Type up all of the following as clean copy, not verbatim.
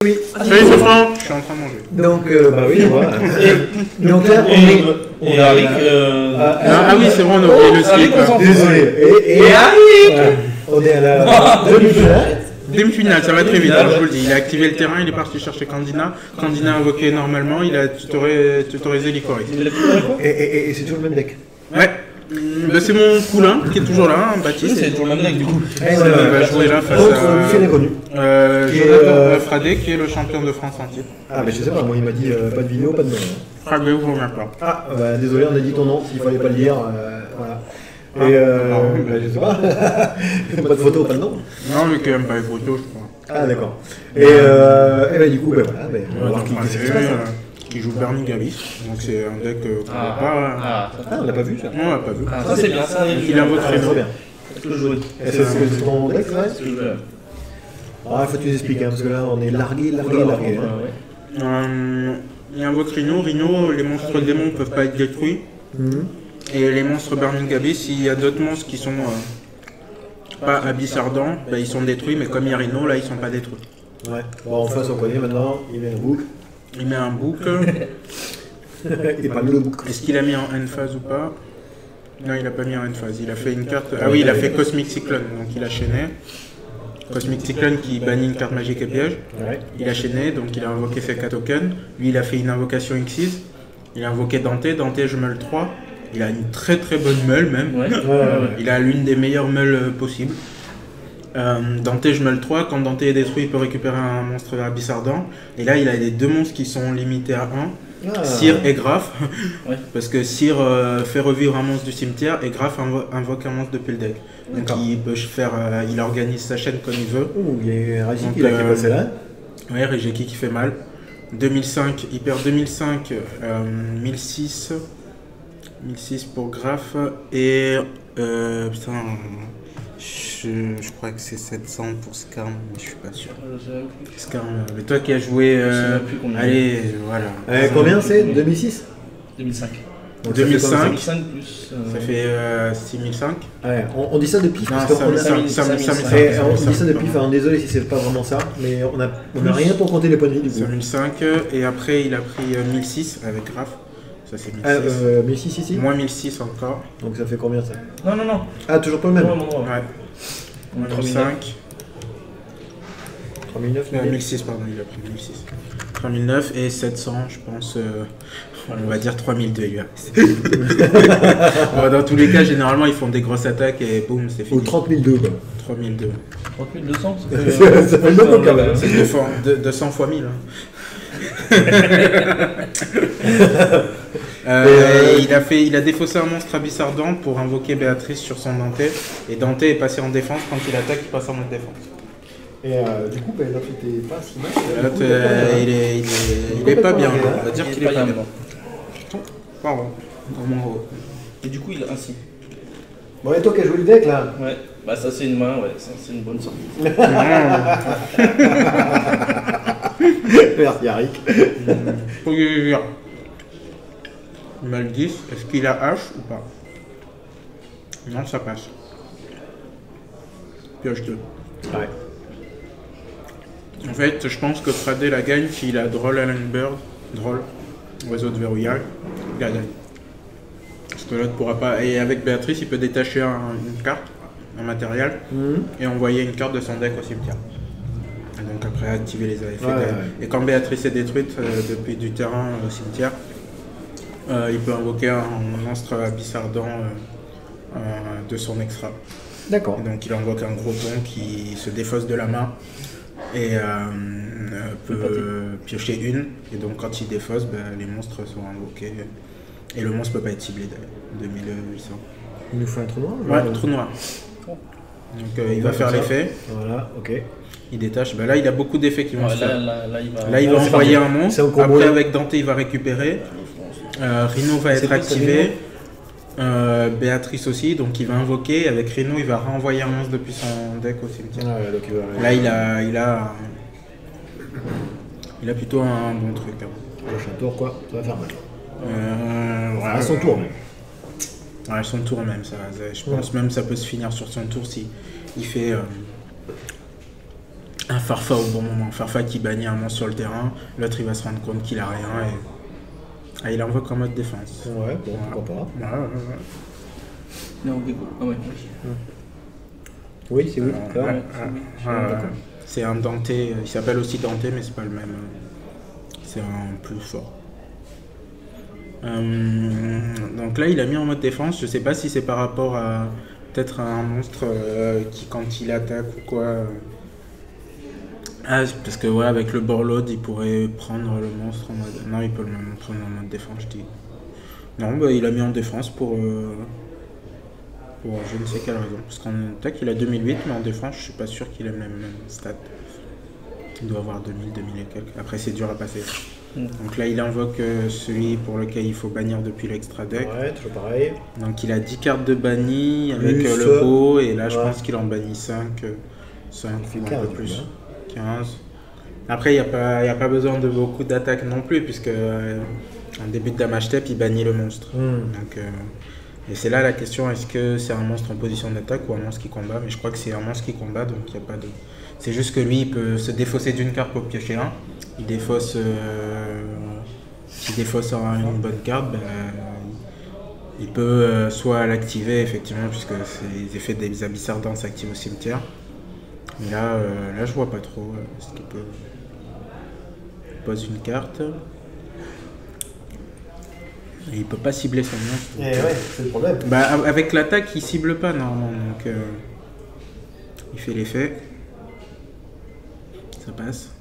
Oui. Salut, c'est Franck. Je suis en train de manger. Donc, bah oui, voilà. Donc là, On a Rick. Ah oui, c'est vrai, on a oublié le slip. Désolé. Et on est à la demi-finale. Demi-finale, ça va très vite, hein, je vous le dis. Il a activé le terrain, il est parti chercher Candina. Candina a invoqué normalement, il a tutorisé Licorice. Et c'est toujours le même deck. Ouais. Bah, c'est mon poulain qui est toujours là, hein, Baptiste. C'est toujours le même deck du coup. Il va jouer là face Autre fait inconnu. Jonathan Fradé, qui est le champion de France en titre. Ah, mais je sais pas, moi il m'a dit pas de vidéo, pas de nom. Fradé, vous remercie pas. Ah, bah désolé, on a dit ton nom, s'il fallait pas le dire. Voilà. Et bah, je sais pas. Pas de photo, pas de nom. Non, mais quand même pas les photos, je crois. Ah, d'accord. Et bah, du coup, bah voilà, on va voir qui Fradé, se passe. qui joue Bernie Gavis, donc c'est un deck qu'on voit pas. Ah, on l'a pas vu ça. Non, on l'a pas vu. Ça c'est bien, ça. Il invoque Ah, Reno. très bien. Est-ce que je joue Et c'est ton deck, ça Ah, faut que tu nous expliques, hein, parce que là, on est largué. Il invoque Rhino. Rhino, les monstres démons ne peuvent pas être détruits. Et les monstres Burning Abyss, s'il y a d'autres monstres qui sont pas Abyss Ardent, bah, ils sont détruits, mais comme il y a Rhino, là ils sont pas détruits. Ouais. Bon, en face, on connaît maintenant, il met un bouc. Il met un bouc. Et pas le bouc. Est-ce qu'il a mis en end phase ou pas? Non, il a pas mis en end phase. Il a fait une carte. Ah oui, il a fait Cosmic Cyclone, donc il a chaîné. Cosmic Cyclone qui bannit une carte magique et piège. Ouais. Il a chaîné, donc il a invoqué ses 4 tokens. Lui, il a fait une invocation X6. Il a invoqué Dante. Dante, je meule 3. Il a une très très bonne meule même. Ouais. Il a l'une des meilleures meules possibles. Dante, je meule 3. Quand Dante est détruit, il peut récupérer un monstre Abyss Ardent. Et là, il a les deux monstres qui sont limités à 1. Cyr et Graf. Ouais. Parce que Cyr fait revivre un monstre du cimetière et Graf invoque un monstre depuis le deck. Donc il peut faire, il organise sa chaîne comme il veut. Ouh, il y a Rajik Donc, qui est passé là. Ouais, Regeki qui fait mal. 2005, il perd 2005, 1006. 1006 pour Graf et putain, je crois que c'est 700 pour Skarn, mais je suis pas sûr. Skarn, mais toi qui as joué, allez, voilà. Combien c'est 2006 2005. Donc 2005, 2005 plus. ça fait 6005. Ouais, on dit ça depuis. Non, Parce qu'on a- 5005. on dit ça depuis, enfin désolé si c'est pas vraiment ça, mais on a rien pour compter les points de vie du coup. 5005 et après il a pris 1006 avec Graf. Ça c'est 1006. 1006 ici. Moins 1006 encore. Donc ça fait combien ça? Non. Ah, toujours pas le même. Non. Ouais. Moins 1005. 3009 1006 pardon, il a pris 1006. 3009 et 700 je pense, on va dire 3002 lui. Bon, dans tous les cas généralement ils font des grosses attaques et boum c'est fini. Ou 30002 quoi. 3002. 3200 Ça fait beaucoup quand même. C'est 200 fois 1000. Il a défaussé un monstre Abyss Ardent pour invoquer Béatrice sur son Dante. Et Dante est passé en défense. Quand il attaque, il passe en mode défense. Et du coup, l'autre était pas si mal. L'autre, il est pas bien. On va dire qu'il est pas bien. Pardon. Et du coup, il a ainsi. Bon, et toi qui as joué le deck là? Ouais. Bah, ça, c'est une main, ouais. Ça, c'est une bonne sortie. Merci Yarick. Mal 10, est-ce qu'il a H ou pas? Non, ça passe. Pioche 2. Ouais. En fait, je pense que Fradé la gagne s'il a Droll Allen Bird, Droll, oiseau de verrouillage, il la gagne. Parce que l'autre pourra pas. Et avec Béatrice, il peut détacher une carte, un matériel, et envoyer une carte de son deck au cimetière. Et donc après activer les effets. Ouais. Et quand Béatrice est détruite depuis du terrain au cimetière, il peut invoquer un monstre Abyss Ardent de son extra. D'accord. Et donc il invoque un gros ton qui se défausse de la main et peut piocher une. Et donc quand il défausse, les monstres sont invoqués. Et le monstre peut pas être ciblé de 2800. Il nous fait un trou noir? Ouais, trou noir. Donc il va faire l'effet. Voilà, ok. Il détache. Là il a beaucoup d'effets qui vont se faire. Là, Il va envoyer un monstre. C'est au combo, Après là. avec Dante il va récupérer. Rhino va être activé. Béatrice aussi, donc il va invoquer. Avec Rhino, il va renvoyer un monstre depuis son deck au cimetière. Ouais, donc il va... Là, il a plutôt un bon truc. Hein. Prochain tour, quoi. Ça va faire mal. Voilà. À son tour, même. Ouais, son tour même. Je pense même ça peut se finir sur son tour si il fait un Farfa au bon moment. Farfa qui bannit un monstre sur le terrain, l'autre il va se rendre compte qu'il a rien et ah, il invoque en mode défense. Ouais, bon, pourquoi pas. Ouais. Non, ah ouais. Oui, c'est oui. Alors, ça. d'accord. C'est un Dante, il s'appelle aussi Dante, mais c'est pas le même. C'est un plus fort. Donc là, il a mis en mode défense. Je sais pas si c'est par rapport à peut-être un monstre qui, quand il attaque ou quoi. Ah, parce que ouais, avec le Borlode, il pourrait prendre le monstre en mode. Non, il peut le même prendre en mode défense, je dis. Non, bah, il a mis en défense pour je ne sais quelle raison. Parce qu'en attaque, il a 2008, mais en défense, je suis pas sûr qu'il ait le même stat. Il doit avoir 2000 et quelques. Après, c'est dur à passer. Donc là, il invoque celui pour lequel il faut bannir depuis l'extra deck. Ouais, toujours pareil. Donc il a 10 cartes de banni avec Plus, le beau, et là, je ouais. pense qu'il en bannit 5 fait ou un 15, peu du plus. coup, 15. Après, il n'y a pas besoin de beaucoup d'attaques non plus, puisque en début de damage step, il bannit le monstre. Donc, et c'est là la question, est-ce que c'est un monstre en position d'attaque ou un monstre qui combat? Mais je crois que c'est un monstre qui combat, donc il n'y a pas de... C'est juste que lui, il peut se défausser d'une carte pour piocher un. Il défausse... S'il défausse une bonne carte, ben, il peut soit l'activer, effectivement, puisque les effets des abyssardants s'activent au cimetière. Mais là, je vois pas trop ce qu'il peut... Il pose une carte. Et il peut pas cibler son monstre. Et ouais, c'est le problème. Bah, avec l'attaque, il cible pas normalement, donc il fait l'effet. Ça passe.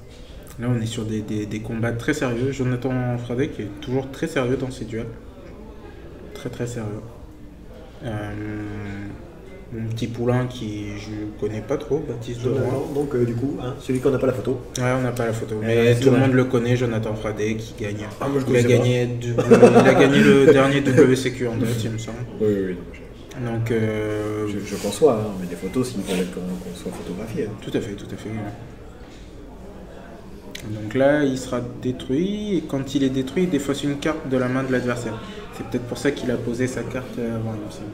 Là, on est sur des combats très sérieux. Jonathan Fradé qui est toujours très sérieux dans ses duels. Très sérieux. Mon petit poulain qui je connais pas trop, Baptiste de Rouen. Donc du coup, hein, celui qu'on n'a pas la photo. Ouais, on n'a pas la photo. Mais tout le monde le connaît, Jonathan Fradé qui gagne. Ah, moi, je il a gagné le dernier WCQ en date, il me semble. Oui. Donc, Je conçois, hein, mais des photos, s'il fallait qu'on soit photographié. Hein. Tout à fait. Donc là, il sera détruit, et quand il est détruit, il défausse une carte de la main de l'adversaire. C'est peut-être pour ça qu'il a posé sa carte avant, il me semble.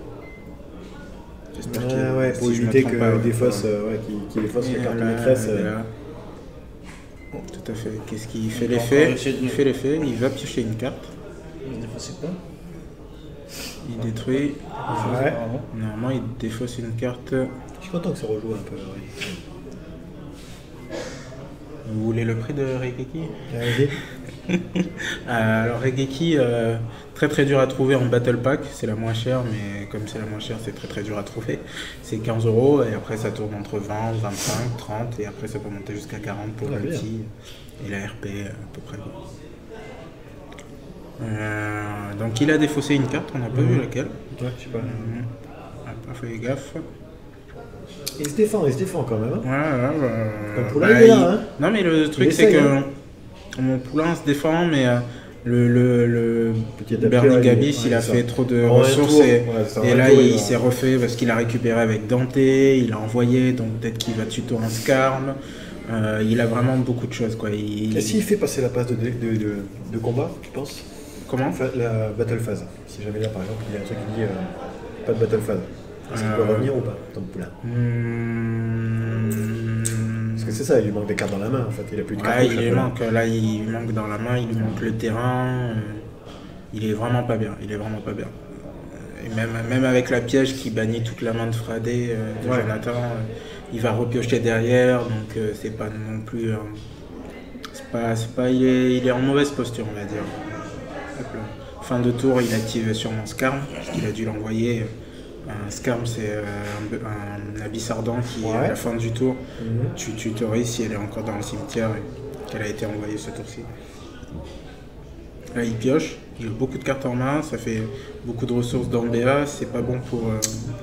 J'espère qu'il pour éviter qu'il défausse la carte maîtresse. Tout à fait. Qu'est-ce qu'il fait l'effet? Il fait l'effet, il va piocher une carte. Il défausse quoi? Il détruit. Ouais. Normalement, il défausse une carte. Je suis content que ça rejoue un peu. Ouais. Vous voulez le prix de Regeki? Allez. Alors Regeki, très dur à trouver en Battle Pack, c'est la moins chère, mais comme c'est la moins chère, c'est très dur à trouver. C'est 15 € et après ça tourne entre 20, 25, 30 et après ça peut monter jusqu'à 40 pour le petit et la RP à peu près. Donc il a défaussé une carte, on n'a pas vu laquelle. Ouais, je sais pas. On n'a pas fait gaffe. Il se défend quand même. Hein. Ouais. Le poulain il est là, hein. Non mais le truc c'est que mon poulain se défend, mais le Burning Abyss il a fait trop de ressources et là il s'est refait parce qu'il a récupéré avec Dante, il a envoyé, donc peut-être qu'il va tuto un Skarm. Il a vraiment beaucoup de choses quoi. Et s'il fait passer la passe de combat, tu penses? Comment? La battle phase. Si jamais là par exemple il y a un truc qui dit pas de battle phase. Est-ce qu'il peut revenir ou pas, ton poulain? Parce que c'est ça, il lui manque des cartes dans la main en fait, il a plus de cartes. Il lui manque dans la main, il lui manque le terrain, il est vraiment pas bien, Et même avec la piège qui bannit toute la main de Fradé, de Jonathan, il va repiocher derrière, donc c'est pas non plus... il est en mauvaise posture on va dire. Fin de tour, il active sûrement Skarm, parce qu'il a dû l'envoyer. Un Skarm, c'est un abyssardant qui, à la fin du tour, tu tutories si elle est encore dans le cimetière et qu'elle a été envoyée ce tour-ci. Là, il pioche, il a beaucoup de cartes en main, ça fait beaucoup de ressources dans le BA, c'est pas bon pour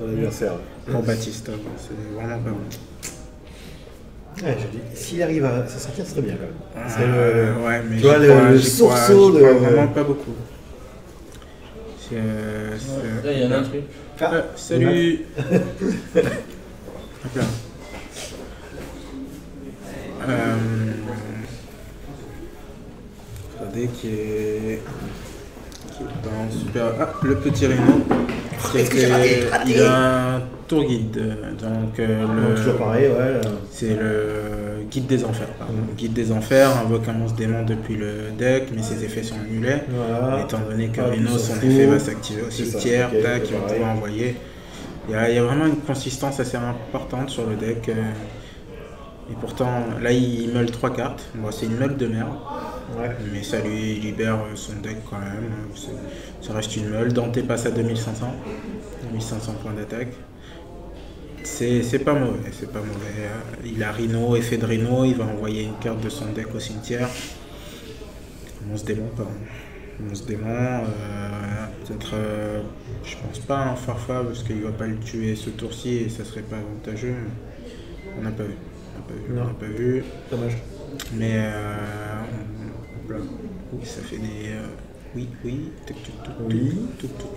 l'adversaire. Pour Baptiste, c'est vraiment pas bon. Ouais, je dis, s'il arrive à s'en sortir, ce serait bien quand même. Ouais, mais tu vois, le sursaut de... vraiment pas beaucoup. Là, il y en a un truc. Salut. Hop là. Regardez qui super. Ah, le petit Rhino. Il a un tour guide. Donc, toujours pareil, ouais. C'est le guide des enfers. Guide des enfers invoque un monstre démon depuis le deck, mais ses effets sont annulés. Voilà. Étant donné que Rhino, son effet va s'activer au cimetière, tac, il va pouvoir envoyer. Il y a vraiment une consistance assez importante sur le deck. Et pourtant, là, il meule 3 cartes. Bon, c'est une meule de merde. Ouais. Mais ça lui libère son deck quand même. Ça reste une meule. Dante passe à 2500. 2500 points d'attaque. C'est pas mauvais, c'est pas mauvais. Il a Rhino, effet de Rhino, il va envoyer une carte de son deck au cimetière. Monstre démon, pardon. Monstre démon, peut-être, je pense pas un Farfa parce qu'il va pas le tuer ce tour-ci et ça serait pas avantageux. On n'a pas vu. On n'a pas vu. Dommage. Mais oui, ça fait des. Oui, tac,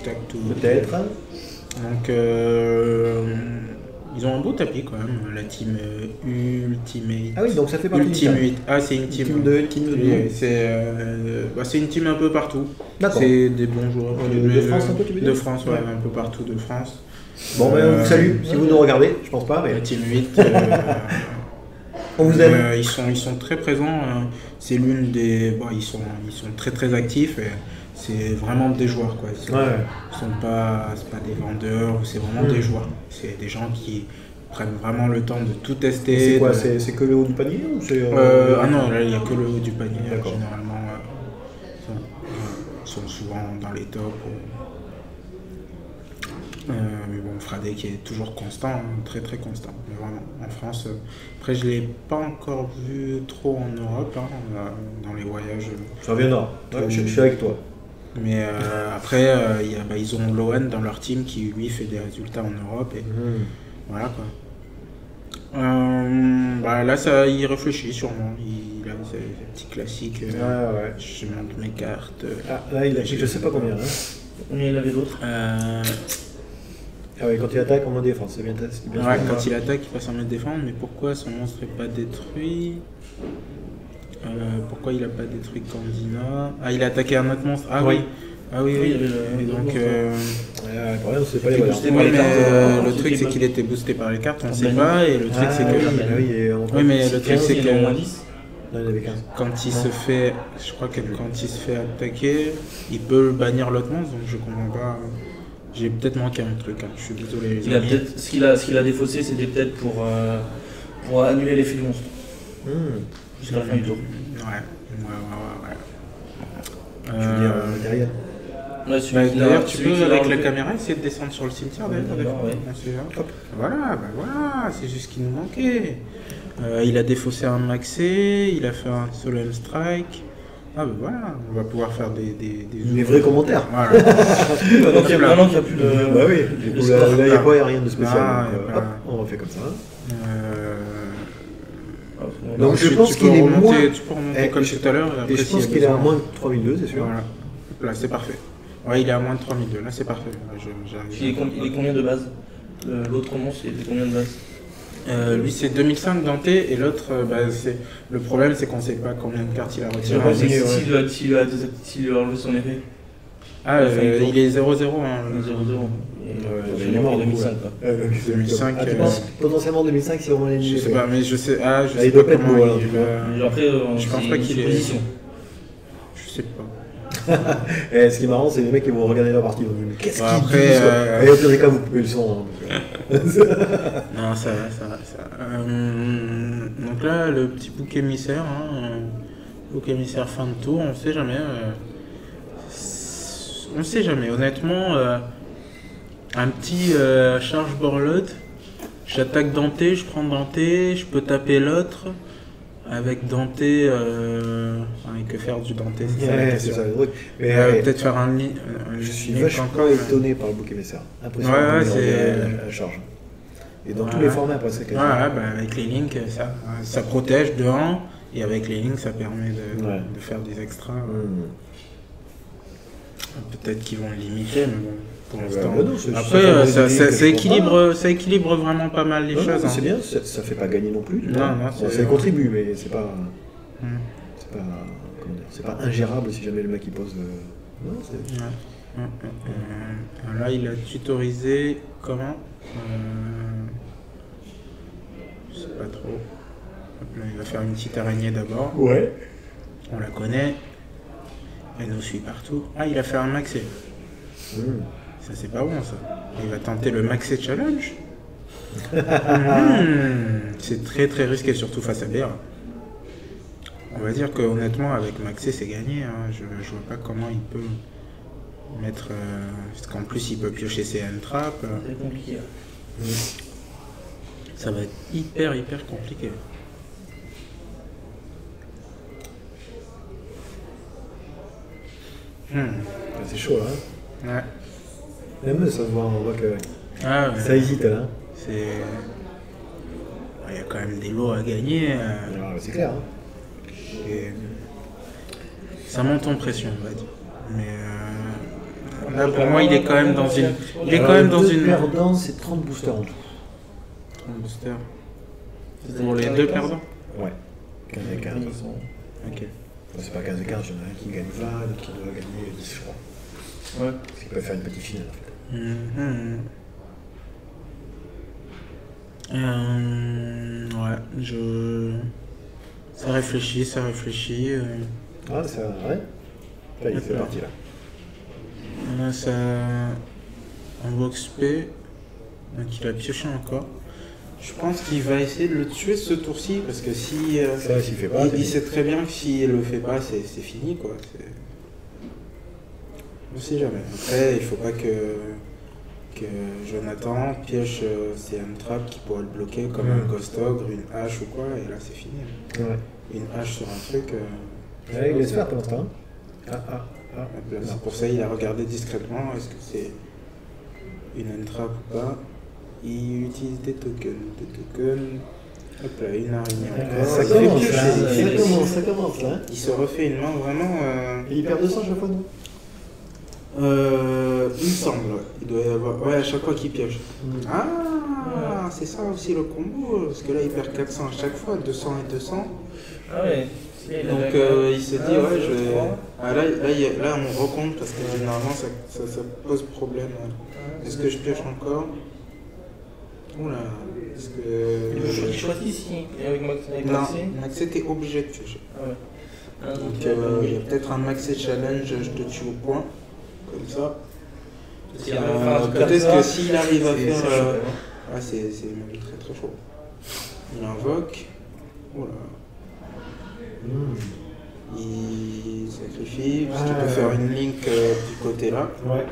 tac, tout. Peut-être. Donc, ils ont un beau tapis quand même, la team Ultimate. Ah oui, donc ça fait partie Ultimate. Ah, c'est une team. Team 2, team 2. C'est une team un peu partout. D'accord. C'est des bons joueurs. De France, un peu, tu veux dire ? De France, ouais, un peu partout de France. Bon, on vous salue, si vous nous regardez, je pense pas. Mais... La team 8. On vous aime. Ils sont très présents. C'est l'une des. Bon, ils sont très très actifs. Et c'est vraiment des joueurs, quoi. C'est pas des vendeurs, c'est vraiment des joueurs. C'est des gens qui prennent vraiment le temps de tout tester. C'est quoi C'est que le haut du panier ou c'est Ah non, là il n'y a que le haut du panier. Généralement, ils sont souvent dans les tops. Mais bon, Fradé qui est toujours constant, très très constant. Mais vraiment, en France. Après, je ne l'ai pas encore vu trop en Europe, dans les voyages. Ça viendra, je suis avec toi. Mais après, ils ont Lohan dans leur team qui lui fait des résultats en Europe. Et voilà quoi. Là, il réfléchit sûrement. Il a ses petits classiques. Je monte mes cartes. Là, il a je sais pas combien. Combien il avait d'autres Ah oui, quand il attaque en mode défense, c'est bien. Quand il attaque, il passe en mode défense. Mais pourquoi son monstre n'est pas détruit pourquoi il n'a pas détruit Candina ? Ah, il a attaqué un autre monstre. Ah oui. Et donc. Le problème, c'est pas les valeurs. Le truc, c'est qu'il était boosté par les cartes, on ne sait pas. Et le truc, c'est que. mais le truc, c'est que. Non, il avait 15. Quand il se fait. Je crois que quand il se fait attaquer, il peut bannir l'autre monstre, donc je comprends pas. J'ai peut-être manqué un truc, je suis désolé. Ce qu'il a défaussé, c'était peut-être pour annuler l'effet du monstre. Jusqu'à la fin du tour. Ouais. Tu veux dire derrière D'ailleurs, tu peux avec la caméra essayer de descendre sur le cimetière d'ailleurs. Voilà, c'est juste ce qui nous manquait. Il a défaussé un maxé, il a fait un solemn strike. Ah voilà, on va pouvoir faire des vrais commentaires. Voilà. Maintenant qu'il n'y a plus de. Bah oui, du coup là, il n'y a rien de spécial. On refait comme ça. Donc je pense qu'il est moins. Tu peux remonter comme tout à l'heure. Et je pense qu'il est à moins de 3002, c'est sûr. Voilà. Là, c'est parfait. Ouais, il est à moins de 3002. Là, c'est parfait. Il est combien de base L'autre monstre, il était combien de base Lui, c'est 2005 Dante. Et l'autre, le problème, c'est qu'on ne sait pas combien de cartes il a retiré. S'il a enlevé son effet. Ah, il est 0-0. 0-0. Il est mort en 2005. 2005. Tu penses potentiellement 2005 si on je sais pas, mais je sais. Je sais pas comment il Après, je pense pas qu'il est. Je sais pas. Ce qui est marrant, c'est les mecs qui vont regarder la partie. Mais qu'est-ce qu'ils disent après, au pire des cas, vous coupez le son. Non, ça va. Donc là, le petit bouc émissaire. Bouc émissaire fin de tour, on sait jamais. On sait jamais, honnêtement. Un petit charge borlotte, j'attaque Dante, je prends Dante, je peux taper l'autre. Avec Dante, que faire du Dante, c'est ça le truc. Peut-être faire un lit. Je suis vachement étonné par le bouc émissaire. Impressionnant la charge. Et dans tous les formats après c'est quasiment. Avec les links, ça protège de 1, et avec les links, ça permet de faire des extras. Peut-être qu'ils vont le limiter, mais bon. Pour l'instant. Après, ça équilibre vraiment pas mal les choses. C'est bien, ça fait pas gagner non plus. Non, ça contribue, mais c'est pas ingérable si jamais le mec il pose Non, c'est... Là, il a tutorisé comment je sais pas trop. Hop là, il va faire une petite araignée d'abord. Ouais. On la connaît. Elle nous suit partout. Ah, il a fait un maxé. Ça, c'est pas bon, ça. Il va tenter le maxé challenge. C'est très très risqué, surtout face à BR. On va dire que honnêtement, avec maxé, c'est gagné. Hein. Je vois pas comment il peut mettre... parce qu'en plus, il peut piocher ses hand-traps. C'est compliqué. Ça va être hyper compliqué. C'est chaud, là. Ouais. Même ça se voit, on voit que Ah, ouais. ça hésite, là. C'est... Il y a quand même des lots à gagner. C'est clair. Hein. Et ça monte en pression, on va dire. Mais là, pour moi, il est quand même dans une... Il est quand même dans une... perdants, c'est 30 boosters en tout. 30 boosters. C'est pour les deux perdants. Ouais. 15 et 15. Ok. C'est pas 15 et 15, il y en a un qui gagne 20, l'autre qui doit gagner 10, je crois. Ouais. Parce qu'il peut faire une petite finale, en fait. Ouais, ça réfléchit. Ah, ça, ouais. Là, il est parti, là. Là, ça... En box P, donc il a pioché encore. Je pense qu'il va essayer de le tuer ce tour-ci, parce que si... Ça, s'il fait pas... il sait très bien que s'il le fait pas, c'est fini, quoi. On sait jamais. Après, il faut pas que Jonathan pioche ses hand-traps qui pourraient le bloquer, comme un Ghost Ogre, une hache ou quoi, et là c'est fini. Ouais. Une hache sur un truc... Ouais, il laisse faire pour l'instant. C'est pour ça qu'il a regardé discrètement, est-ce que c'est une hand-trap ou pas. Il utilise des tokens. Hop là, une araignée encore. Ça commence là. Il se refait une main vraiment... Et il perd 200 chaque fois, non? Il me semble, ouais. Il doit y avoir... Ouais, à chaque fois qu'il pioche. Ah, c'est ça aussi le combo, parce que là il perd 400 à chaque fois, 200 et 200. Ah ouais. Donc il se dit, ouais, je vais... Ah, là, on recompte, parce que généralement ça pose problème. Est-ce que je pioche encore? Oula, est-ce que... Il choisit ici, et avec Max. Non, Maxé, t'es obligé de piocher. Ah ouais. Donc il y a peut-être un Maxé challenge, je te tue au point, comme ça. Peut-être que s'il arrive à faire... Ah, c'est même très très chaud. Il invoque. Oula. Il sacrifie, parce qu'il peut faire une link du côté là. Ouais.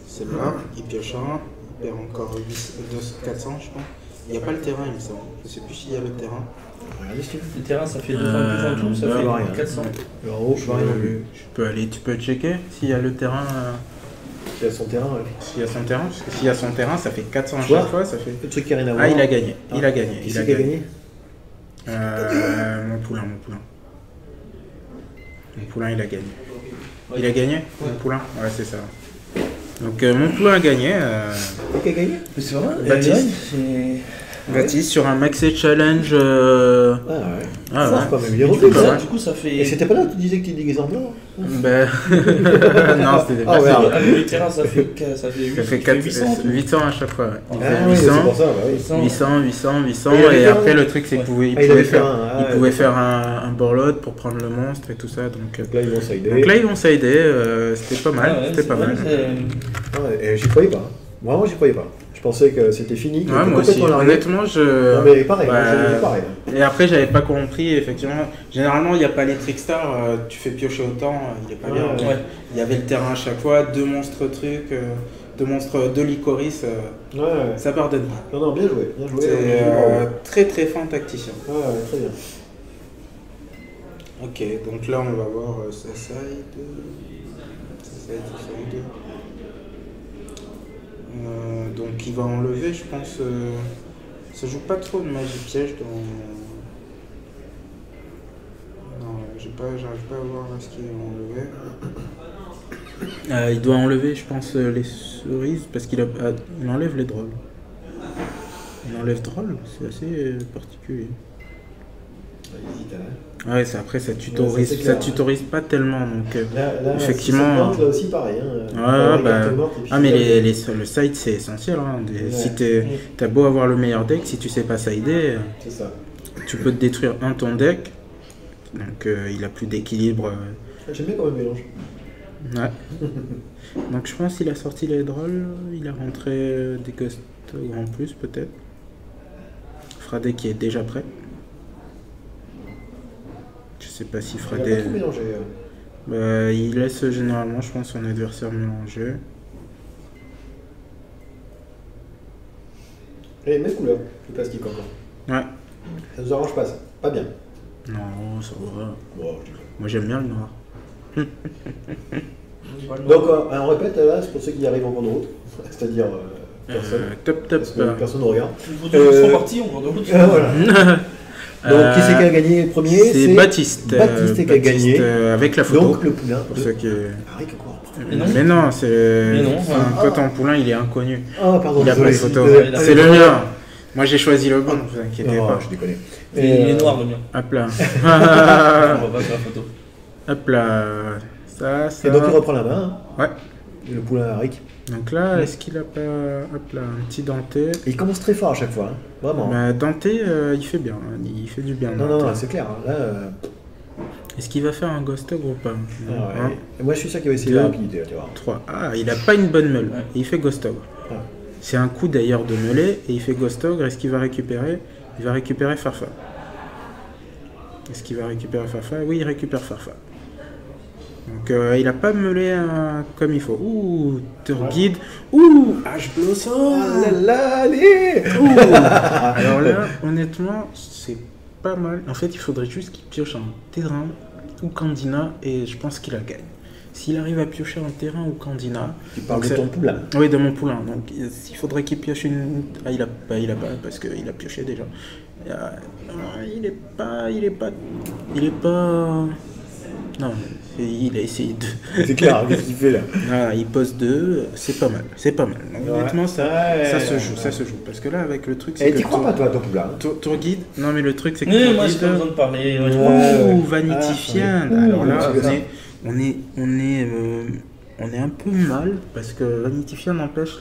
C'est là, il pioche un, il perd encore 400 je pense. Il n'y a pas le terrain il me semble, je sais plus s'il y a le terrain. Regardez, Steve. Le terrain ça fait 2 fois plus en tout, ça fait 400. Le haut, je vois rien non plus. Tu peux checker s'il y a le terrain. Il a son terrain, ouais. S'il y a son terrain, parce que s'il y a son terrain, ça fait 400 à chaque fois, ça fait... Le truc qui a rien à voir. Ah, il a gagné, il a gagné. Qui c'est qui a gagné? Mon poulain. Mon poulain, il a gagné. Il a gagné, mon poulain? Ouais, c'est ça. Donc, mon poulain a gagné. Qui a gagné? Mais c'est vrai, Baptiste. Baptiste sur un Maxé Challenge. Ah ouais. Ah Fort, ouais. quand même, il est revenu, Pas ça. mal. Du coup ça fait... Et c'était pas là que tu disais que tu déguisais en blanc? Ben... non, c'était pas Ah ouais. ça. Avec le terrain ça fait 800. Ça fait 800 à chaque fois. Ouais. Il Ah fait oui, c'est 800, pour ça, bah oui. 800, Et il avait et fait après un- le truc c'est qu'il pouvait, il Ah, il pouvait avait fait faire, un- ah, il pouvait faire un borload pour prendre le monstre et tout ça. Donc Donc là, ils vont s'aider. là ils vont s'aider, c'était pas mal, c'était pas mal. Et j'y croyais pas. Hein. Vraiment, j'y croyais pas. Je pensais que c'était fini. Ouais, moi aussi, honnêtement, Non, mais pareil, bah, j'ai pareil. Et après, j'avais pas compris, effectivement. Généralement, il n'y a pas les trickstars, tu fais piocher autant, il est pas bien. Ouais. Il y avait le terrain à chaque fois, 2 monstres trucs, 2 monstres, 2 licorice, Ouais. ça pardonne pas. Non, non, bien joué. Bien joué. C'est très très fin tacticien. Ouais, très bien. Ok, donc là, on va voir sa side. Donc il va enlever, je pense. Ça joue pas trop de magie piège dans. Non, j'arrive pas à voir ce qu'il a enlevé. Il doit enlever, je pense, les cerises parce qu'il enlève les drôles. Il enlève drôle, c'est assez particulier. hésite, hein. Ouais, après ça tutorise, c'est clair, tutorise pas tellement, donc Là, effectivement. là aussi pareil. Hein. Ouais, bah, Morte, et puis mais là, le side c'est essentiel. Hein. Ouais. Si t'as beau avoir le meilleur deck, si tu sais pas sider, c'est ça. tu peux te détruire ton deck. Donc il a plus d'équilibre. J'aime bien quand même le mélange. Ouais. Donc je pense qu'il a sorti les drôles, il a rentré des ghosts en plus peut-être. Fradé qui est déjà prêt. Je sais pas s'il fera Il a des. pas trop mélangé. Bah, il laisse généralement, je pense, son adversaire mélanger. Et même couleur, le plastique encore. Ouais. Ça nous arrange pas ça. Pas bien. Non, ça va. Bon, je dis pas. Moi j'aime bien le noir. Donc on répète là, c'est pour ceux qui arrivent en cours de route. C'est-à-dire personne. Top. Parce que personne ne regarde. Ils sont partis en cours de route. Voilà. Donc qui c'est qui a gagné le premier? C'est Baptiste. Baptiste qui a gagné. Avec la photo. Donc le poulain. Pour ceux qui... Pareil que quoi. Mais non, c'est Mais non, un pote en poulain, il est inconnu. Ah pardon, Il a pas de désolé. photo. désolé. C'est le mien. Moi j'ai choisi le bon, ne vous inquiétez Non, pas. je déconne. Il est noir le mien. Hop là. On va pas faire la photo. Hop là. Ça. Et donc il reprend la main. Ouais. Le poulain à Rick. Donc là, est-ce qu'il a pas. Hop là, un petit Danté. Et il commence très fort à chaque fois. Hein. Vraiment. Bah, Danté, il fait bien. Il fait du bien. Non, Danté. non, c'est clair. Hein. Là, Est-ce qu'il va faire un Ghost Ogre ou pas? ah ouais. Un, Et moi je suis sûr qu'il va essayer deux. la rapidité. Tu vois. 3. Ah, il a pas une bonne meule. Ouais. Et il fait Ghost Ogre. Ah. C'est un coup d'ailleurs de meulée et il fait Ghost Ogre. Est-ce qu'il va récupérer? Il va récupérer Farfa. Est-ce qu'il va récupérer Farfa? Oui, il récupère Farfa. Donc il a pas meulé comme il faut. Ouh, Turgid. Ouh, H-Blossom. Ah là là, allez. Ouh. Alors là, honnêtement, c'est pas mal. En fait, il faudrait juste qu'il pioche un terrain ou Candina et je pense qu'il la gagne. S'il arrive à piocher un terrain ou Candina. Tu parles donc de c'est- ton poulain. Oui, de mon poulain. Donc il faudrait qu'il pioche une. Ah, il a pas parce qu'il a pioché déjà. Il est pas. Non, il a essayé de. C'est clair, qu'est-ce qu'il fait là? Ah, il pose 2, c'est pas mal. Donc, Ouais. honnêtement, ça Ouais. se joue, ça se joue. Parce que là, avec le truc, c'est Et que t'y crois pas toi, ton poulain? Tour guide. Non, mais le truc, c'est que Mais Tour moi j'ai guide. pas besoin de parler. Moi, je Ouais. crois. Ouh, Vanity Fiend. Ouh, Alors là, c'est ça. on est un peu mal parce que Vanity Fiend empêche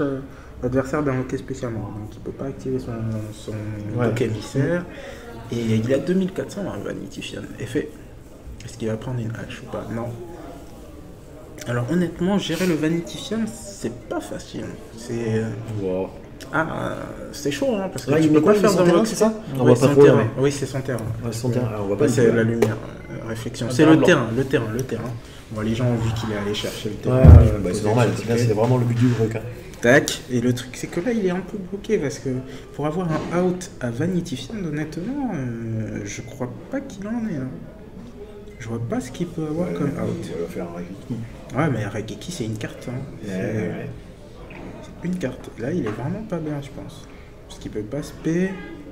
l'adversaire d'invoquer spécialement. Donc il peut pas activer son Ouais. bouc émissaire. Et il a 2400 hein, Vanity Fiend. Effet. Est-ce qu'il va prendre une hache ou pas? Non. Alors honnêtement, gérer le Vanity Fiend, c'est pas facile. C'est Wow. c'est chaud hein, parce que Là, tu il peux met quoi, pas faire son terrain, d'invoque. c'est ça? On Oui, voit pas son trop, terrain. mais- Oui, c'est son terrain. Ouais, son terrain. Alors, on voit pas Ouais, du c'est tout, la hein. lumière, réflexion. Un C'est terrain le blanc. terrain. Bon, les gens ont vu qu'il est allé chercher le Ouais, terrain. ouais, bah, c'est normal. Là, c'est vraiment le but du truc. Hein. Tac. Et le truc, c'est que là, il est un peu bloqué parce que pour avoir un out à Vanity Fiend, honnêtement, je crois pas qu'il en est. Hein. Je vois pas ce qu'il peut avoir comme out. On va faire un Reiki. Ouais, mais Regeki, c'est une carte. Hein. Ouais. C'est une carte. Là, il est vraiment pas bien, je pense. Parce qu'il peut pas spé.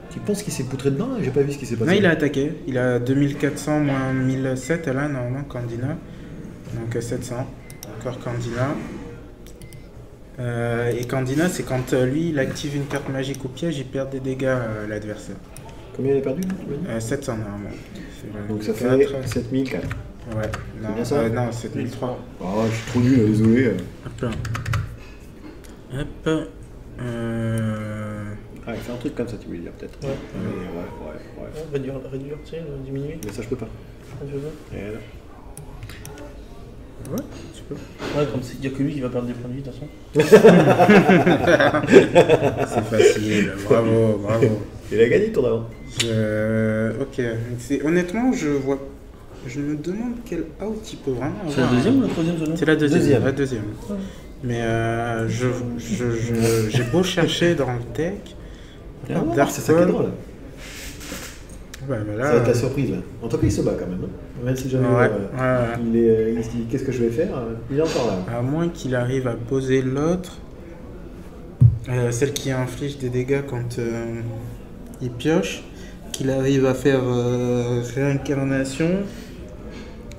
Tu penses qu'il s'est poutré dedans? J'ai pas vu ce qui s'est passé. Non, il a attaqué. Il a 2400 moins 1007 là, normalement, Candina. Donc 700. Encore Candina. Et Candina, c'est quand lui, il active une carte magique ou piège, il perd des dégâts à l'adversaire. Combien il a perdu? Tu m'as dit 700 normalement. C'est le Donc ça 4. fait 7004. Ouais, non, bien ça non 7003. Oh, je suis trop nul, désolé. Hop là. Hop. Ah, il fait un truc comme ça, tu voulais dire peut-être. Ouais. Ouais. Réduire, tu sais, diminuer. Mais ça, je peux pas. Tu veux ça Et là. Ouais, tu peux. Ouais, comme il n'y a que lui qui va perdre des points de vie de toute façon. C'est facile, bravo. Il a gagné ton avant. Ok, honnêtement, je me demande quel out il peut vraiment avoir. C'est la deuxième ou la troisième zone? C'est la deuxième. Deuxième. La deuxième. Ouais. Mais j'ai beau chercher dans le deck. Dark, c'est ça qui est drôle. Ouais, mais là, Ça va être la surprise là. En tout cas, il se bat quand même. Hein. Même si jamais ouais. il se dit qu'est-ce que je vais faire, il est encore là. À moins qu'il arrive à poser l'autre, celle qui inflige des dégâts quand il pioche, qu'il arrive à faire réincarnation,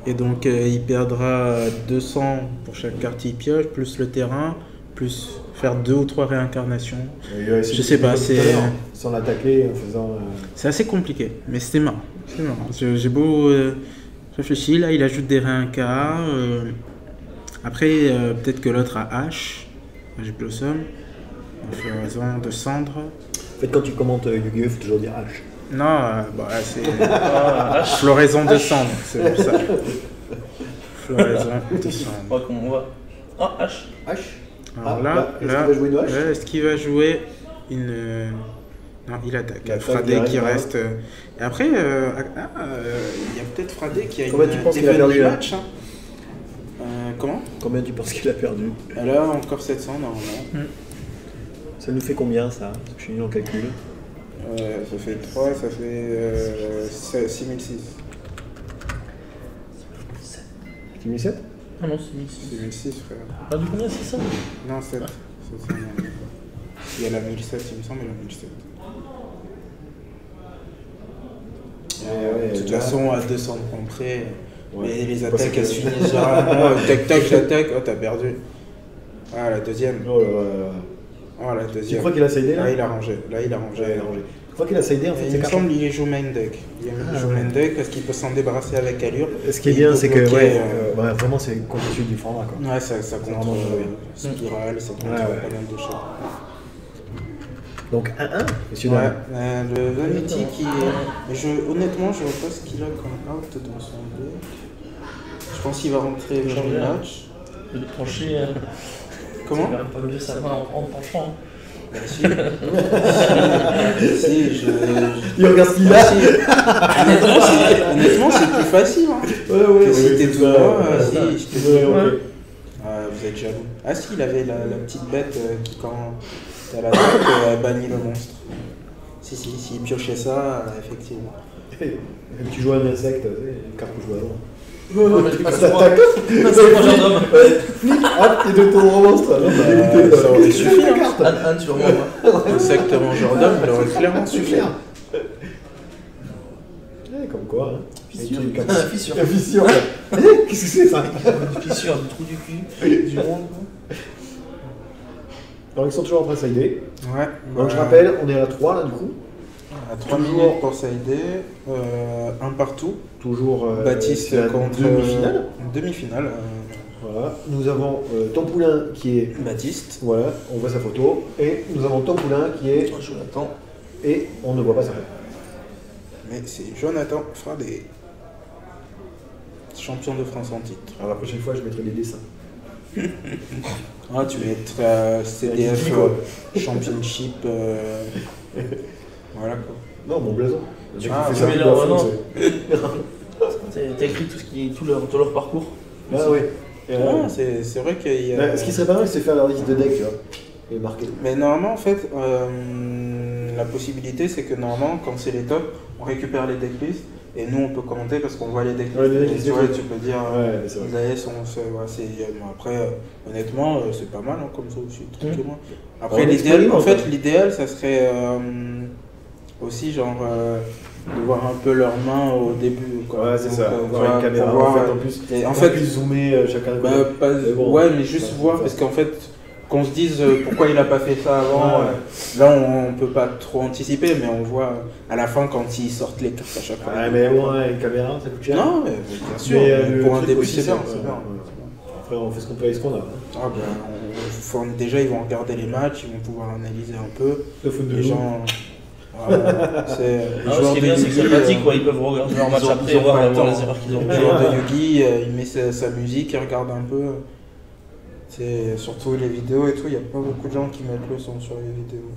et donc il perdra 200 pour chaque carte qu'il pioche, plus le terrain, plus faire 2 ou 3 réincarnations. Je sais pas, c'est... Sans l'attaquer, en faisant... C'est assez compliqué, mais c'était marrant. C'est marrant. J'ai beau réfléchir, là il ajoute des réincas. Après, peut-être que l'autre a H Blossom, en floraison de cendre. En fait, quand tu commentes Yu-Gi-Oh, il faut toujours dire H. Non, c'est floraison de cendre, c'est pour ça. Floraison de cendre. On voit comment on va. Ah, H. H. Alors là, est-ce qu'il va jouer une... Non, il attaque. Fradé qui reste... Et après, il y a peut-être Fradé qui a Combien tu penses qu'il a perdu match, hein. Comment? Combien tu penses qu'il a perdu? Là, encore 700 normalement. Ça nous fait combien ça? Je suis nul en calcul. Ça fait 3, ça fait 6006. 6007? Ah non, c'est 6006, frère. Pas de combien c'est ça? Non, 7. Il y a la 1007, il me semble, la 1007. De toute façon, à 200 points près, mais les attaques elles se finissent généralement. Tac tac, j'attaque, oh t'as perdu. Ah, la deuxième. Oh là là. Oh, la deuxième. Tu crois qu'il a sidé là? Là, il a rangé. Tu crois qu'il a sidé en fait? Il me semble qu'il joue main deck. Il joue main deck parce qu'il peut s'en débarrasser avec allure. Ce qui est bien, c'est que vraiment c'est contre-dessus du format quoi. Ouais, ça contre spirale, ça contre pas mal de choses. Donc 1-1, monsieur ouais, le Vanity qui est... honnêtement, je vois pas ce qu'il a comme out dans son deck. Je pense qu'il va rentrer vers le match. De trancher. Comment? Il va pas lever sa main en penchant. Bah si. Si, il regarde ce qu'il a. Honnêtement, c'est plus facile. Hein. Ouais, si t'es tout droit, si, je te dis. Vous êtes jaloux. Ah si, il avait la petite bête qui quand... à la tête, elle bannit le monstre. Si, il piochait ça, effectivement. Tu joues un insecte, une carte pour jouer à l'eau. C'est pas gendarme. Hop, t'es de ton monstre. Ça aurait suffi. Un, tu remontes. Insecte mangeur d'homme, il aurait clairement suffi. Comme quoi, hein. Fissure. Fissure. Qu'est-ce que c'est ça? Une fissure, du trou du cul, du monde. Alors ils sont toujours en train de sider. Ouais. Donc je rappelle, on est à la 3 là du coup. À 3 minutes pour sider, un partout. Toujours Baptiste contre demi-finale. Demi-finale. Voilà. Nous avons Tom Poulain qui est Baptiste. Voilà, on voit sa photo. Et nous avons Tom Poulain qui est Jonathan. Et on ne voit pas sa photo. Mais c'est Jonathan Fradé. Champion de France en titre. Alors la prochaine fois je mettrai des dessins. Ah, tu vas être CDF Championship. Voilà quoi. Non, mon blason. Mais là, non. T'as écrit tout leur parcours. Ah oui. C'est vrai qu'il y a. Ce qui serait pas mal, c'est faire leur liste de decks, tu vois. Et marquer. Mais normalement, en fait, la possibilité, c'est que normalement, quand c'est les tops, on récupère les decklists. Et nous, on peut commenter parce qu'on voit les decklists. Tu peux dire, vous avez après, honnêtement, c'est pas mal hein, comme ça aussi, tranquillement. Après, l'idéal, ça serait aussi genre de voir un peu leurs mains au début. Quoi. Ouais, c'est ça. Voir une caméra en fait, plus zoomer chacun. Ouais, mais juste voir parce qu'en fait, qu'on se dise pourquoi il a pas fait ça avant. Là, on peut pas trop anticiper, mais on voit à la fin quand ils sortent les cartes à chaque fois. Ouais, mais une caméra, ça coûte cher. Non, mais bien sûr. Mais pour un début, c'est bien. Après, on fait ce qu'on peut avec ce qu'on a. Déjà, ils vont regarder les matchs, ils vont pouvoir analyser un peu. Les gens. Ce qui est bien, c'est que c'est pratique, ils peuvent regarder leur match après et voir les erreurs qu'ils ont. Le joueur de Yugi, il met sa musique, il regarde un peu. C'est surtout les vidéos et tout, il n'y a pas beaucoup de gens qui mettent le son sur les vidéos.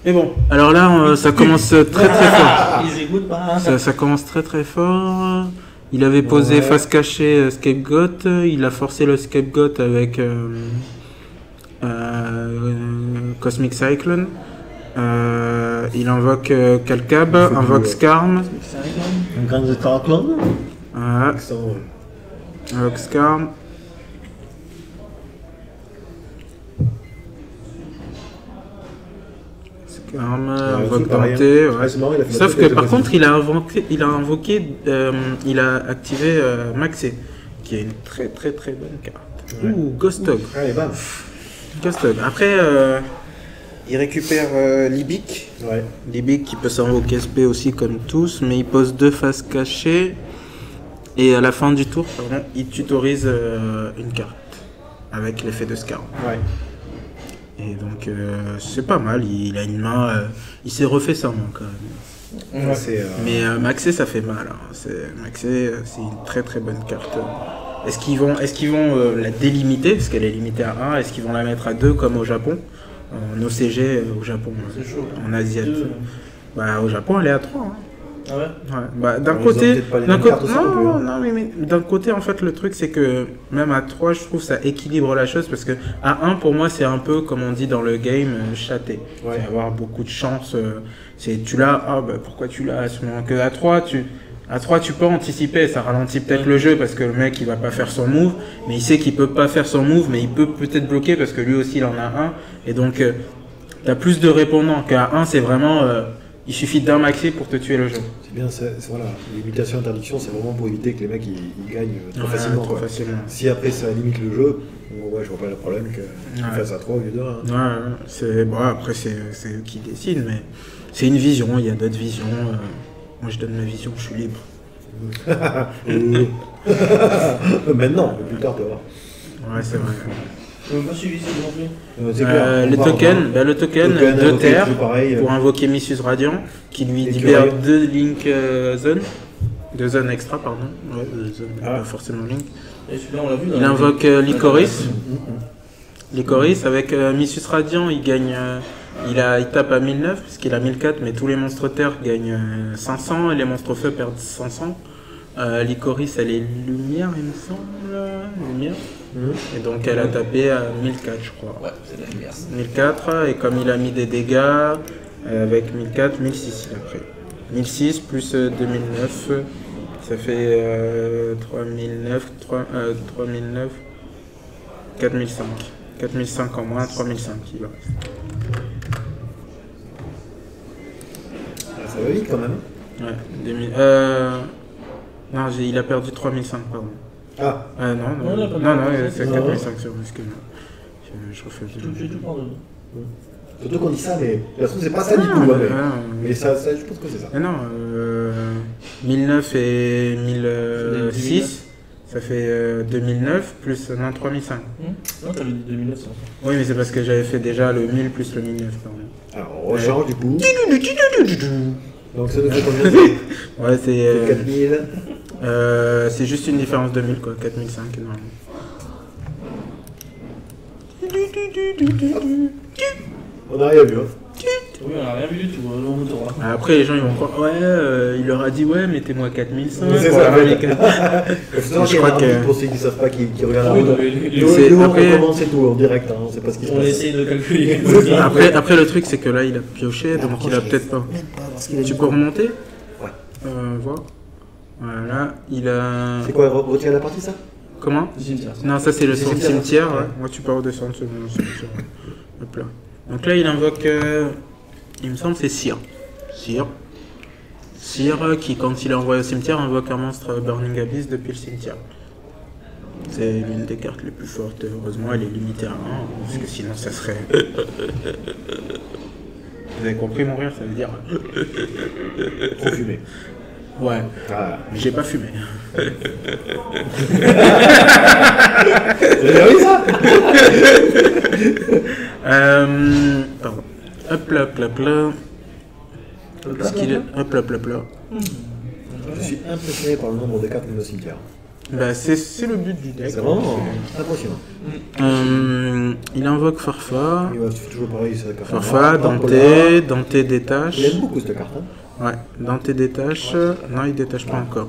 Mais bon, alors là, ça commence très fort. Ils écoutent pas. Ça commence très fort. Il avait posé face cachée Scapegoat, il a forcé le Scapegoat avec Cosmic Cyclone. Il invoque Calcab, invoque Skarm. Un grand de Tarclone. Invoque Skarm. Invoque Dante, sauf que par contre il a activé Maxé, qui est une très bonne carte. Ouais. Ouh, Ghost Dog. Allez, bam. Ghost Dog. Après, il récupère Libic. Ouais. Libic qui peut s'invoquer SP aussi comme tous, mais il pose 2 faces cachées. Et à la fin du tour, pardon, il tutorise une carte avec l'effet de Scar. Ouais. Et donc, c'est pas mal. Il a une main. Il s'est refait sa main quand même. Ouais. Mais Maxé, ça fait mal. Hein. Maxé, c'est une très très bonne carte. Est-ce qu'ils vont la délimiter, parce qu'elle est limitée à 1? Est-ce qu'ils vont la mettre à 2 comme au Japon? En OCG au Japon, C'est chaud. en Asiat. Bah, au Japon, elle est à 3. Hein. Ah ouais? Ouais. Bah, d'un Ils ont côté, peut-être pas les mêmes cartes aussi non plus, hein. non, mais d'un côté, en fait, le truc, c'est que même à 3, je trouve ça équilibre la chose, parce que à 1, pour moi, c'est un peu, comme on dit dans le game, châté. Ouais. C'est avoir beaucoup de chance. Tu l'as, ah bah pourquoi tu l'as à ce moment que à 3, tu peux anticiper, ça ralentit peut-être le jeu parce que le mec il va pas faire son move, mais il sait qu'il peut pas faire son move, mais il peut peut-être bloquer parce que lui aussi il en a un, et donc t'as plus de répondants qu'à 1, c'est vraiment il suffit d'un maxi pour te tuer le jeu. C'est bien, voilà. Limitation, interdiction, c'est vraiment pour éviter que les mecs ils gagnent trop Ouais, facilement. trop quoi. facilement. Si après ça limite le jeu, ouais, je vois pas le problème qu'ils fassent à 3 au lieu de 1. Ouais, c'est bon, après c'est eux qui décident, mais c'est une vision, il y a d'autres visions. Moi je donne ma vision, je suis libre. Maintenant, plus tard, tu vas voir. Ouais, c'est vrai. Je n'ai pas suivi ça non plus. C'est clair. Le token de invoqué, terre toujours pareil, pour invoquer Missus Radiant qui lui Et libère Curie. 2 Link Zone. 2 zones extra, pardon. Ouais, zone, pas forcément Link. Et celui-là, on l'a vu. Il invoque Lycoris. Lycoris avec Missus Radiant, il gagne. Il tape à 1009 puisqu'il a 1004, mais tous les monstres terre gagnent 500 et les monstres feu perdent 500. Lycoris, elle est lumière, il me semble. Lumière. Et donc elle a tapé à 1004, je crois. Ouais, c'est de la lumière. 1004, et comme il a mis des dégâts, avec 1004, 1006 il a pris. 1006 plus 2009, ça fait 3009, 4005. 4005 en moins, 3005 il va. Ça va vite quand même. Ouais, 2000, non, il a perdu 3005, pardon. Ah, Non, c'est 4005 sur muscle. Je refais J'ai tout pardonné. surtout qu'on dit ça, mais de toute façon, c'est pas ça du tout. Ouais, mais ça, je pense que c'est ça. Mais non, 1009 et 1006, ça fait 2009 plus 3005. Non, t'avais dit 2009 ça. Oui, mais c'est parce que j'avais fait déjà le 1000 plus le 1009, pardon. Alors, on rechange du coup. Donc ça nous fait combien? Ouais, c'est 4000. c'est juste une différence de 1000 quoi, 4005 normalement. On n'a rien vu. Hein. Oui, on a rien vu du tout, on autour. Après, les gens ils vont croire, il leur a dit, ouais, mettez-moi 4005. C'est pour ça, la ouais. Je crois que- Pour ceux qui ne savent pas, qui regardent Oui, la mais vidéo. c'est- Nous, on après- commence et tout en direct, hein, on sait pas ce qui se on passe. essaye de calculer. Après, le truc, c'est que là, il a pioché, donc il a peut-être pas. Tu peux remonter? Ouais. Voir. Voilà, il a. C'est quoi, retirer la partie ça? Comment? Cimetière. Non, ça c'est le C'est cimetière. cimetière, Ouais. ouais. Moi, tu peux redescendre sur le cimetière. Hop là. Donc là, il invoque. Il me semble que c'est Cyr. Cyr qui, quand il est envoyé au cimetière, invoque un monstre Burning Abyss depuis le cimetière. C'est l'une des cartes les plus fortes. Heureusement, elle est limitée à 1, parce que sinon, ça serait. Vous avez compris mon rire, ça veut dire. Trop fumé. Ouais, Ah. mais j'ai pas fumé. Vous avez vu ça? Pardon. Hop là, hop là, hop là. Est-ce qu'il est... Hop là, hop là, hop là. Je suis impressionné par le nombre de cartes de nos cimetières. Bah, c'est le but du deck. C'est vraiment impressionnant. Il invoque Farfa. Il fait toujours pareil, ça. Farfa, Dante détache. Il aime beaucoup cette carte. Hein. Ouais, Dante détache. Non, il détache pas encore.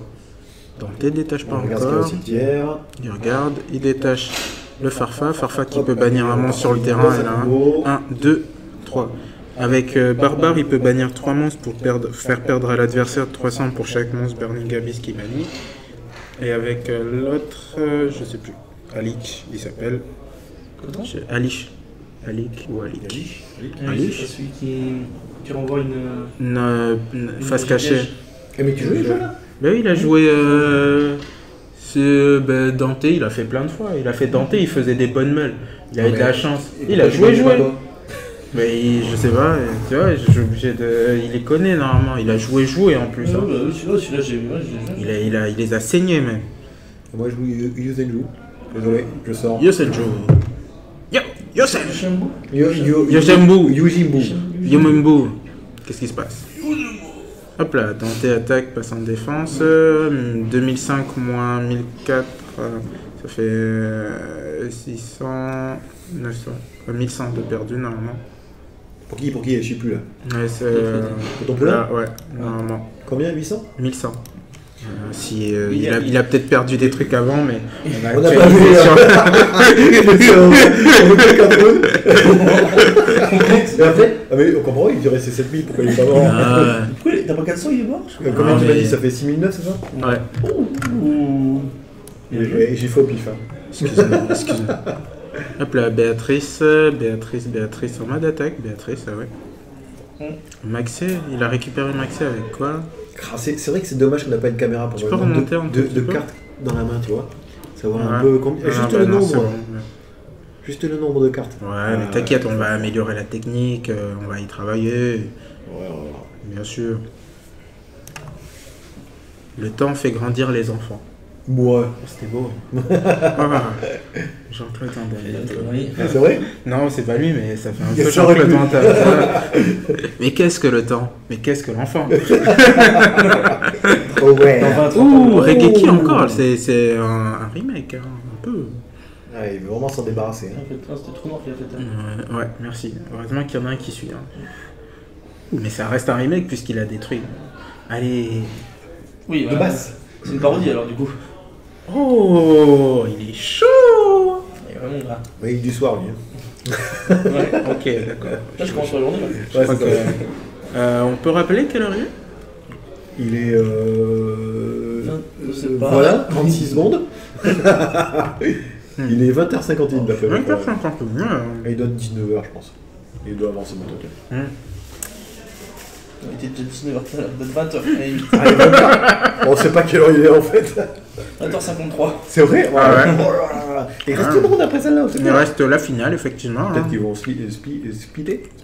Dante détache pas On regarde ce qu'il y a au encore. cimetière. Il regarde, il détache le Farfa. Farfa qui peut bannir un monstre sur le terrain. Elle a 1, 2, 3. Avec Barbare, il peut bannir 3 monstres pour faire perdre à l'adversaire 300 pour chaque monstre Burning Abyss qui bannit. Et avec l'autre, je sais plus. Alik, il s'appelle. Comment? Alish. Alik ou Alik. Oui, c'est celui qui renvoie une. Une face cachée. Mais tu joues le jeu là? Bah oui, il a joué Ben, Dante, il a fait plein de fois. Il a fait Dante, il faisait des bonnes meules. Il a eu de la chance. Et Il a pourquoi joué. toi Mais je sais pas, tu vois, je suis obligé de. Il les connaît normalement. Il a joué en plus. Ah, Hein. bah oui, celui-là, j'ai vu. Il les a saignés même. Moi, je joue Yuzenju. Désolé, je sors. Yosenju. Yosenju. Shembu. Yojimbu. Yujimbu. Yomembu. Qu'est-ce qui se passe? Hop là, Dante attaque, passe en défense. 2005 moins 1004, ça fait 600, 900, 1100 de perdu normalement. Pour qui je sais plus là. Ouais, c'est. Pour ton poulain. Ouais, normalement. Combien 800 1100. Il a peut-être perdu des trucs avant, mais On n'a pas vu. Et après, mais on comprend, il dirait c'est 7000, pourquoi il est pas mort? Pourquoi t'as pas 400, il est mort? Combien tu m'as dit? Ça fait 6009, c'est ça? Ouais. Et j'ai fait au pif. Excuse-moi. Hop là, Béatrice en mode attaque. Béatrice, ah ouais. Maxé, il a récupéré Maxé avec quoi? C'est vrai que c'est dommage qu'on n'a pas une caméra pour voir le nombre de cartes dans la main, tu vois. Savoir un peu combien. Juste le nombre. Bon. Juste le nombre de cartes. Ouais, mais t'inquiète, on va améliorer la technique, on va y travailler. Ouais. Bien sûr. Le temps fait grandir les enfants. Ouais. C'était beau. Jean-Claude Van Damme. C'est vrai? Non, c'est pas lui, mais ça fait un peu Ça aurait Jean-Claude pu. Van Damme. Mais qu'est-ce que le temps? Mais qu'est-ce que l'enfant? Oh ouais. Ouh, Regeki encore, c'est un remake, hein, un peu. Ah, il veut vraiment s'en débarrasser. Hein. C'était trop mort qu'il a fait ça. Ouais, merci. Heureusement qu'il y en a un qui suit. Hein. Mais ça reste un remake puisqu'il a détruit. Allez. Oui, De base. C'est une parodie alors du coup. Oh, il est chaud. Il est vraiment gras. Oui, du soir, lui. Hein. Ouais. Ok, d'accord. Là, je commence la journée. Là. Ouais, crois c'est ça. On peut rappeler quelle heure il est? Il est. Je sais pas. Voilà, 36 secondes. Il est 20h51 d'après moi. 20h50. Et il donne 19h, je pense. Il doit avancer mon truc. Il était déjà 19h, peut-être 20h. Allez, 20h. On sait pas quelle heure il est en fait. 20h53. C'est vrai? Ah ouais. Oh là là. Il reste une ronde après celle-là. Il reste la finale, effectivement. Peut-être hein. qu'ils vont splitter.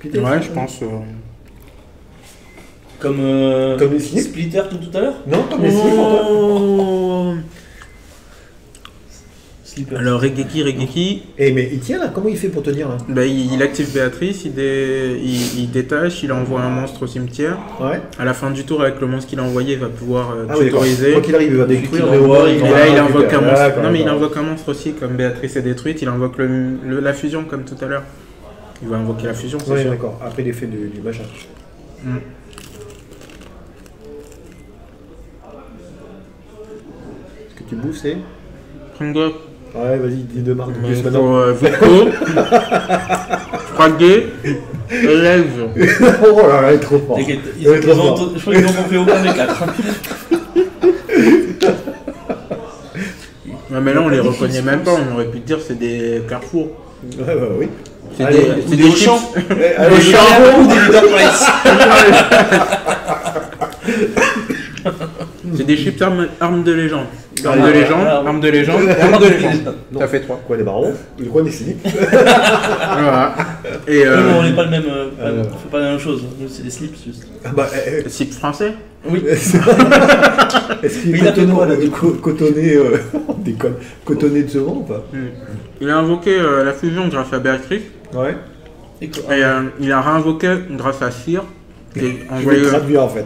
Ouais, je pense. Comme les signes. Splitter tout à l'heure. Non, comme les signes encore. Oh. Slipper. Alors, Regeki. Eh, mais il tient là, comment il fait pour tenir là? Bah, il active Béatrice, il détache, il envoie un monstre au cimetière. Ouais. À la fin du tour, avec le monstre qu'il a envoyé, il va pouvoir Ah oui, d'accord. tutoriser. Quoi qu'il arrive, il va détruire, qu'il mais au envoie, moins, il Et va là, il va invoque un récupérer. monstre. D'accord, Non, mais il d'accord. invoque un monstre aussi, comme Béatrice est détruite, il invoque la fusion, comme tout à l'heure. Il va invoquer la fusion, c'est Ouais, sûr. d'accord. Après l'effet du machin. Ce que tu bouffes, c'est. Pringo, Ouais, vas-y, dis deux marques de plus maintenant. Voko, Fragé, Élève. Oh là là, il est trop fort. T'inquiète, Il est trop fort. je crois qu'ils n'ont fait aucun des quatre. Ouais, mais là, on les reconnaît même pas, on aurait pu dire c'est des Carrefour. Ouais, bah oui. C'est Allez, des chips. Auchan. Allez, Des charbons ou des leader price. C'est des chips armes de légende. Allez, Armes de légende, voilà. armes de légende, armes de légende. Non. Ça fait 3. Quoi, des barons? Il croit des slips? Voilà. Et Non, on n'est pas le même. On fait pas la même chose. Nous, c'est des slips juste. Ah bah, slip français. Oui. est-ce qu'il Mais est il a fait cotonné, quoi, là, là, du coup, cotonné, on déconne, cotonné de second ou pas? Il a invoqué la fusion grâce à Béatrice. Ouais. Et quoi Et il a réinvoqué grâce à Cyr. Je vais le traduire en fait.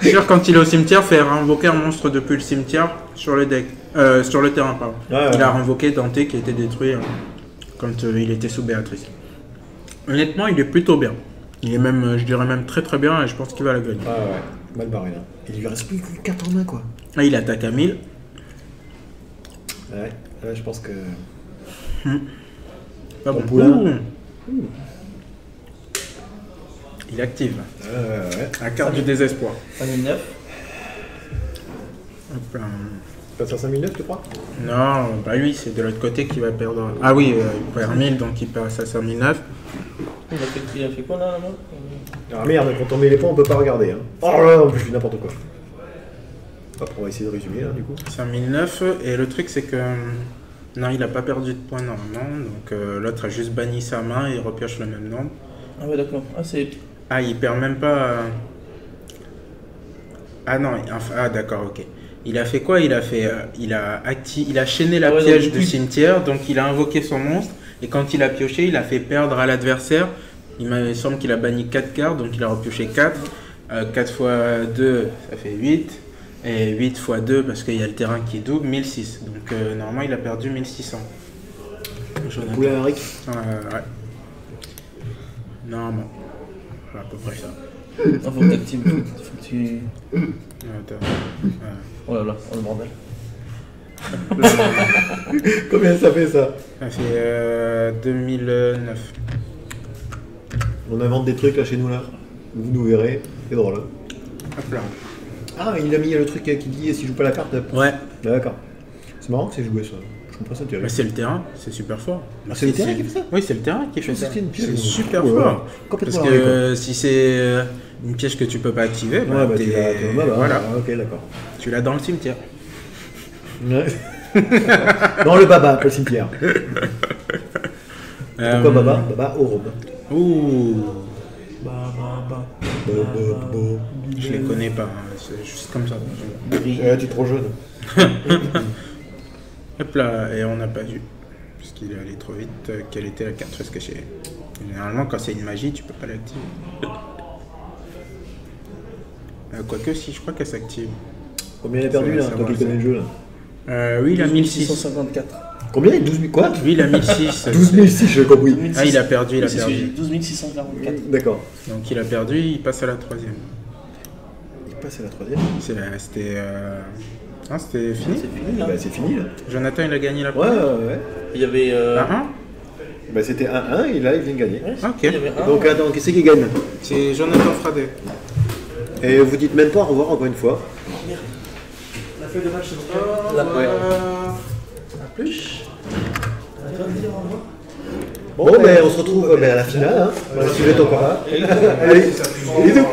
Cyr, quand il est au cimetière, fait réinvoquer un monstre depuis le cimetière sur le deck. Sur le terrain, pardon. Ouais. Il a réinvoqué Dante qui a été détruit quand il était sous Béatrice. Honnêtement, il est plutôt bien. Il est même, je dirais même très très bien et je pense qu'il va la gagner. Ouais. Mal barré là. Il lui reste plus que 4 en main quoi. Là, il attaque à 1000. Ouais. Là, je pense que. Pas bon. Ton poulain. Ouh. Il active. Ouais. La carte du désespoir. 5009. Hop là. Passe à 5009, tu crois? Non, bah lui, c'est de l'autre côté qui va perdre. Ah oui, il perd 1000, donc il passe à 5009. Il a fait quoi là là-bas? Ah merde, quand on met les points, on peut pas regarder. Hein. Oh là là, en plus, je fais n'importe quoi. Hop, on va essayer de résumer là du coup. C'est un 1009 et le truc c'est que non, il a pas perdu de points normalement, donc l'autre a juste banni sa main et il repioche le même nombre. Ah ouais, d'accord. Ah, c'est... Ah, il perd même pas. Ah non, ah d'accord, ok. Il a fait quoi? Il a fait, il a chaîné la Ouais, piège donc, du cimetière, donc il a invoqué son monstre et quand il a pioché, il a fait perdre à l'adversaire. Il me semble qu'il a banni 4 cartes, donc il a repioché 4. 4 fois 2, ça fait 8. Et 8 fois 2, parce qu'il y a le terrain qui est double, 1006. Donc normalement, il a perdu 1600. Poulet Henrik. Ouais. Normalement. Voilà, à peu près ça. Ah, faut que t'actives. Faut que tu... Attends. Oh là là, oh le bordel. Combien ça fait ça? Ça fait 2009. On invente des trucs là chez nous là. Vous nous verrez. C'est drôle. Hein. Hop là. Ah, il a mis le truc qui dit si je joue pas la carte. Ouais. D'accord. C'est marrant que c'est joué ça. Je comprends ça terrible. Bah, c'est le terrain, c'est super fort. Ah, c'est le terrain qui fait ça? Oui, c'est le terrain qui fait ça. C'est super Ouais, fort. complètement Parce que si c'est une piège que tu peux pas activer, bah, tu l'as. voilà. Ah, ok, d'accord. Tu l'as dans le cimetière. Ouais. Non, le baba, pas le cimetière. Pourquoi baba? Baba au robe. Ouh. Bah. Je les connais pas, hein, c'est juste comme ça. Tu es trop jeune. Hop là, et on n'a pas vu, puisqu'il est allé trop vite, quelle était la carte face cachée. Généralement, quand c'est une magie, tu peux pas l'activer. Quoique, si, je crois qu'elle s'active. Combien il a perdu là, toi qui connais le jeu là? Oui, il a 1600. 1654. Combien? 12 000 quoi? Lui, il a 1006. 12 006, j'ai compris. Ah, il a perdu, il a C'est ce que j'ai perdu. dit, 12 644. D'accord. Donc il a perdu, il passe à la troisième. Il passe à la troisième. C'était... Non, c'était fini. C'est fini là. Bah, c'est fini là. Jonathan, il a gagné la Ouais, première. ouais. Il y avait. 1-1. Bah, c'était 1-1 et là, il vient de gagner. Ouais, Ok. Il y avait un. Donc, attends, qui c'est qui gagne? C'est Jonathan Fradet. Et vous dites même pas au revoir encore une fois. La feuille de match, c'est Oh, la ouais. À plus. Bon, ben, on se retrouve à la finale. Hein. Si vous êtes encore là. Allez, bisous.